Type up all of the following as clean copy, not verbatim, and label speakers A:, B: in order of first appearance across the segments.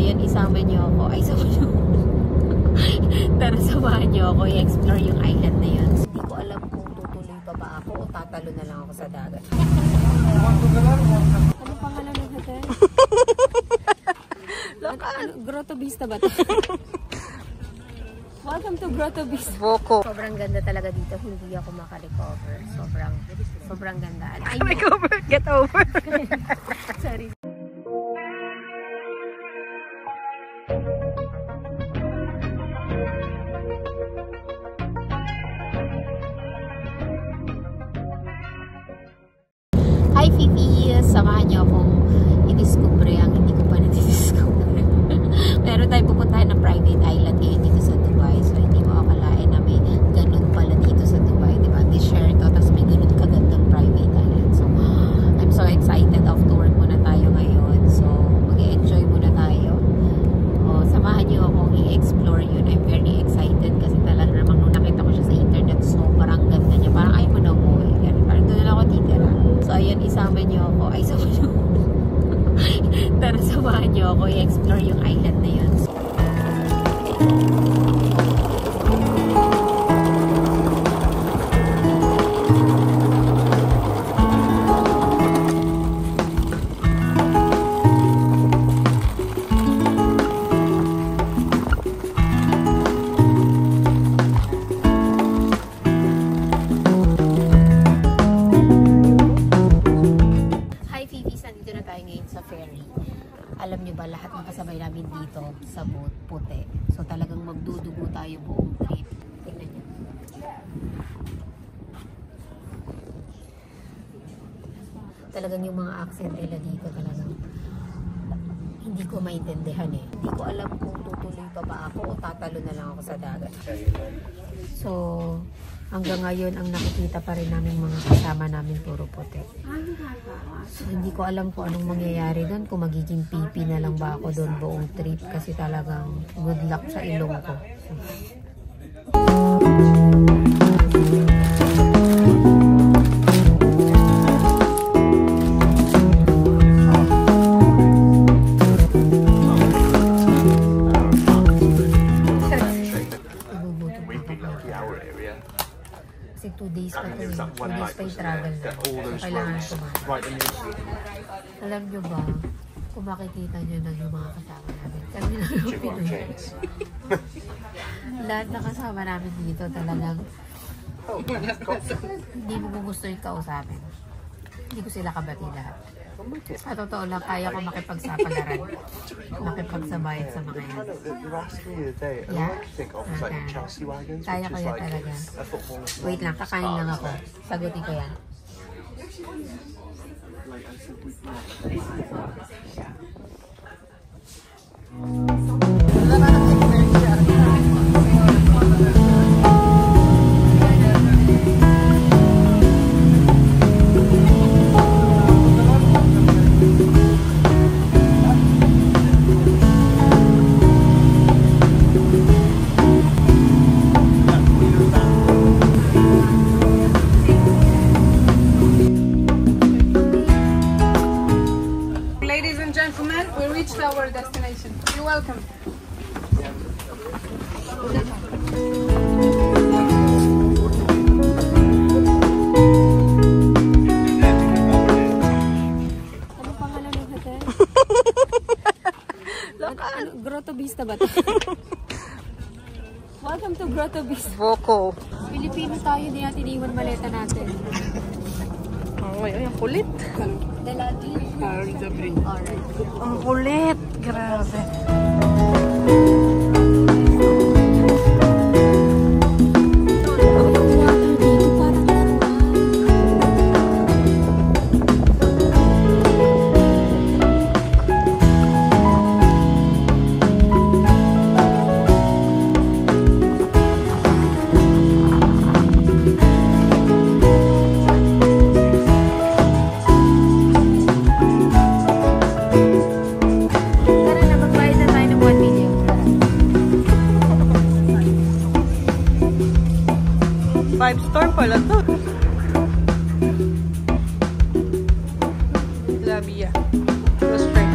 A: ayan, isama niyo ako. Ay, sama niyo. Tara, samahan niyo ako i-explore yung island na yun. Hindi ko alam kung tutuloy pa ba ako o tatalo na lang ako sa dagat. Ano pangalan ng hotel? Grotto Vista ba ito? Welcome to Grotto Vista.
B: Boko.
A: Sobrang ganda talaga dito. Hindi ako makarecover. Sobrang ganda.
B: Recover, get over.
A: Sorry. Hi Fifi! Samahan niyo akong i-discover ang hindi ko pa na-discover. Meron tayo pupuntahan ng private island ngayon dito sa Dubai. So hindi mo akalain na may ganun pala dito sa Dubai. Diba? Di-share to, tapos may ganun kagandang private island. So I'm so excited. Off to work muna tayo ngayon. So mag-e-enjoy muna tayo. Samahan niyo akong i-explore yun. I'm very excited kasi talaga namang nung nakita ko siya sa internet, sobrang ganda niya. Parang ayaw mo na umuwi. Parang doon na lang ako titira. So ayan, isama niyo ako. Ay, sama niyo. Tara, samahan niyo ako i-explore yung island na yun. Alam nyo ba, lahat ng kasabay namin dito sa boat, puti. So talagang magdudugo tayo buong trip. Tingnan nyo. Talagang yung mga accent nila dito talagang hindi ko maintindihan eh. Hindi ko alam kung tutuloy pa ba ako o tatalo na lang ako sa dagat. So hanggang ngayon ang nakikita pa rin namin mga kasama namin puro puti. So hindi ko alam kung anong mangyayari doon, kung magiging pipi na lang ba ako doon buong trip kasi talagang good luck sa ilong ko. Kasi 2 days pa ito eh. 2 days pa yung travel na. So, kailangan kumain. Alam nyo ba, kung makikita nyo na yung mga kasama namin, kami na yung Pinoy. Lahat na kasama namin dito talagang hindi mo gusto yung kausapin. Hindi ko sila kabati lahat. Sa totoo lang, kaya ko makipagsapalaran. Makipagsabayad sa mga yan. Yeah? Kaya ko yan talaga. Wait lang, kakain lang ako. Sagutin ko yan.
B: Our destination. You're welcome.
A: Ano pangalan ng hotel? Grotto Vista ba ito? Welcome to Grotto Vista.
B: Boko.
A: Pilipino tayo, hindi natin iwan maleta natin.
B: Ay, ang kulit.
A: Dalagi. Alright.
B: Ang kulit. Grabe. Five-star pala to. Labia. Go straight.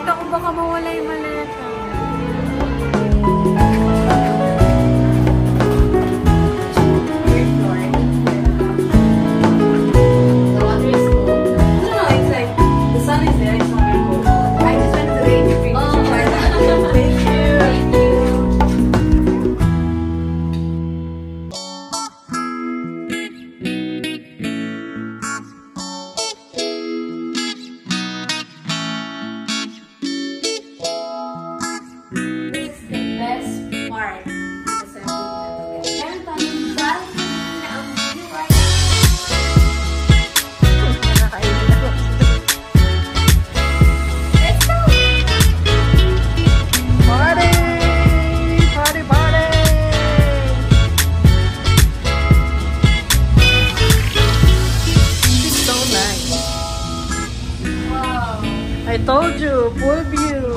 B: Nakita ko baka mawala yung maleta. I told you, pool view.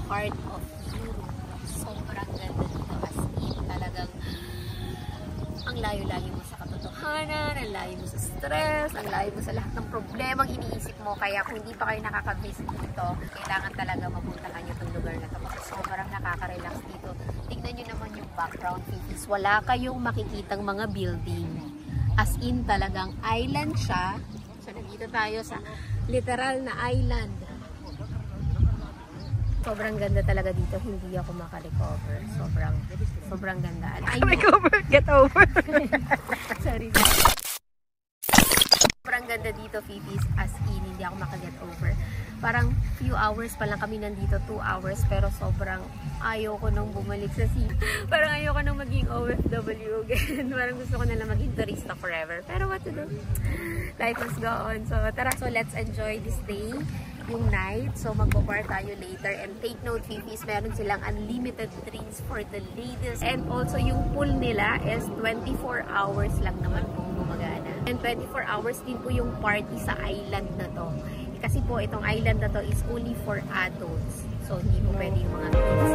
A: Heart of Europe. Sobrang ganda dito as in. Talagang ang layo-layo mo sa katotohanan, ang layo mo sa stress, ang layo mo sa lahat ng problemang iniisip mo. Kaya kung hindi pa kayo nakaka-visit dito, kailangan talaga mapuntahan nyo itong lugar na ito kasi sobrang nakaka-relax dito. Tignan nyo naman yung background pieces. Wala kayong makikitang mga building. As in talagang island siya. So nandito tayo sa literal na island. Sobrang ganda talaga dito. Hindi ako makarecover. Sobrang ganda.
B: Recover, get over.
A: Sorry. Sobrang ganda dito, Phoebes. As in, hindi ako makaget over. Parang few hours pa lang kami nandito. 2 hours. Pero sobrang ayoko nung bumalik sa sea. Parang ayoko nung maging OFW again. Parang gusto ko nalang maging turista forever. Pero what to do? Life must go on. So, tara. So, let's enjoy this day. Yung night. So, magpo-bar tayo later. And take note, Phoebes, meron silang unlimited drinks for the ladies. And also, yung pool nila is 24 hours lang naman kung gumagana. And 24 hours din po yung party sa island na to. Kasi po, itong island na to is only for adults. So, hindi po pwede yung mga kids.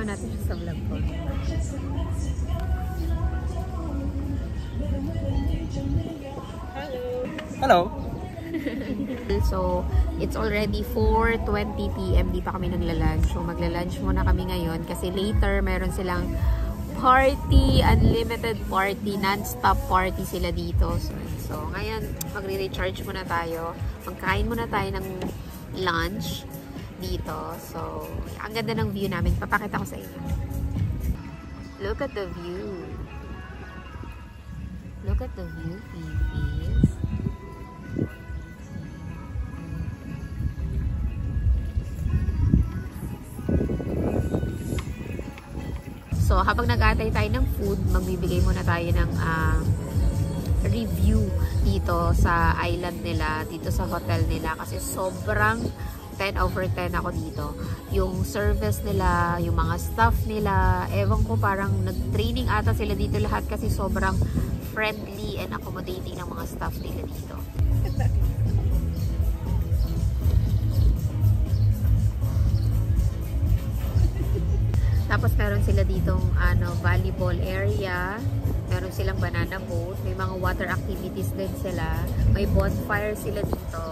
A: Isama natin siya sa vlog ko.
C: Hello.
A: So, it's already 4:20 PM. Di pa kami nagla-lunch. So, magla-lunch muna kami ngayon kasi later meron silang party, unlimited party, non-stop party sila dito. So ngayon, magre-recharge muna tayo. Magkain muna tayo ng lunch dito. So, ang ganda ng view namin. Papakita ko sa inyo. Look at the view. Look at the view, Phoebes. So, habang nag-aantay tayo ng food, magbibigay muna tayo ng review dito sa island nila, dito sa hotel nila. Kasi sobrang 10 over 10 ako dito. Yung service nila, yung mga staff nila, ewan ko parang nag-training ata sila dito lahat kasi sobrang friendly and accommodating ng mga staff nila dito. Tapos meron sila ditong volleyball area. Meron silang banana boat. May mga water activities din sila. May bonfire sila dito.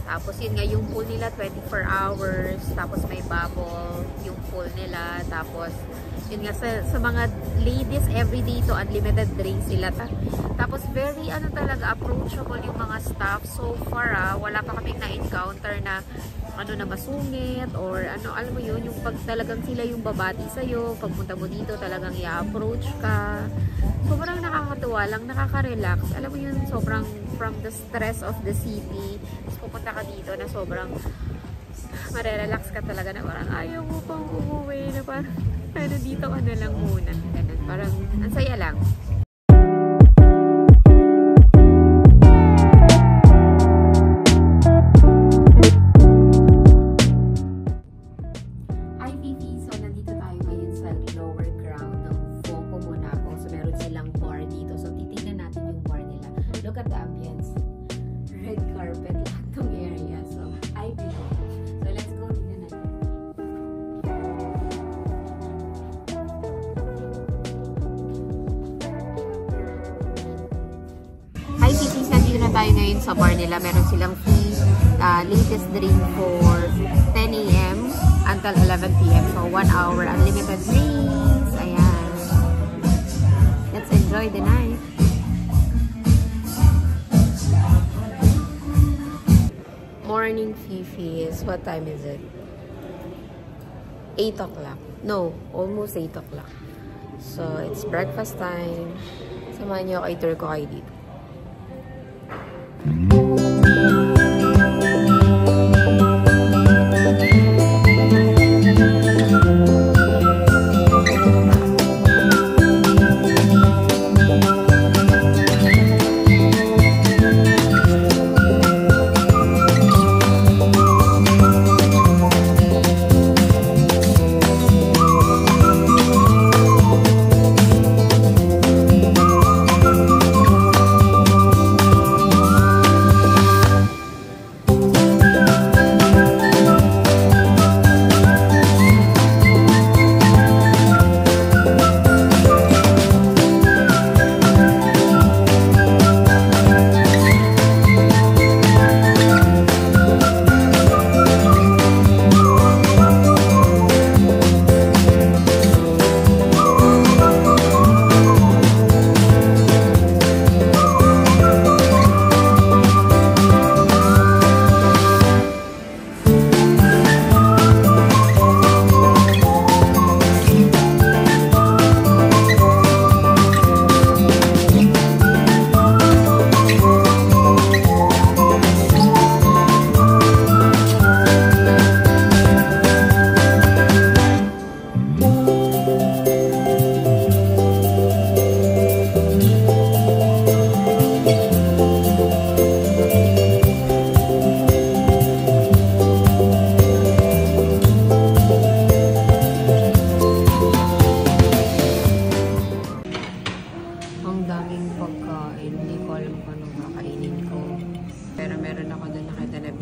A: Tapos yun nga, yung pool nila 24 hours. Tapos may bubble yung pool nila. Tapos yun nga, sa mga ladies everyday to unlimited drinks sila. Tapos very talaga approachable yung mga staff. So far wala pa kaming na-encounter na na masungit or alam mo yun, yung pag talagang sila yung babati sa'yo, pagpunta mo dito talagang i-approach ka. Sobrang nakakatuwa lang, nakaka-relax. Alam mo yun, sobrang from the stress of the city, tapos pupunta ka dito na sobrang marerelax ka talaga na parang ayaw mo pang umuwi na parang dito ka na lang muna. Ganun, parang ang saya lang. Look at the ambience. Red carpet, lahat ng area. So, I belong. So, let's go tingnan natin. Hi, Titis. Nandito na tayo ngayon sa bar nila. Meron silang free latest drink for 10 AM until 11 PM. So, 1 hour unlimited drinks. Ayan. Let's enjoy the night. Morning Fifis. What time is it? 8 o'clock. No, almost 8 o'clock. So, it's breakfast time. Samahan niyo ako, i-tour ko kayo dito.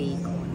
A: bacon.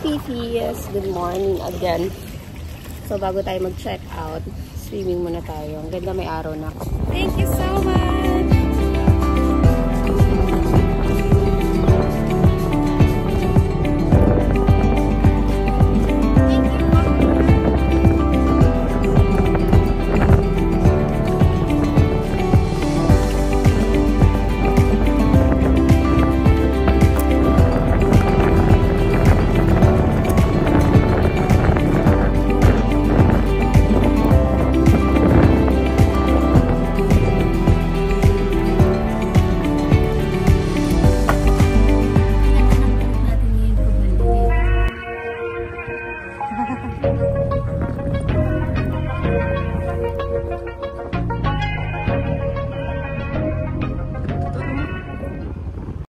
A: Fifis! Good morning again. So, bago tayo mag-check out, swimming muna tayo. Ang ganda, may araw na. Thank you so much!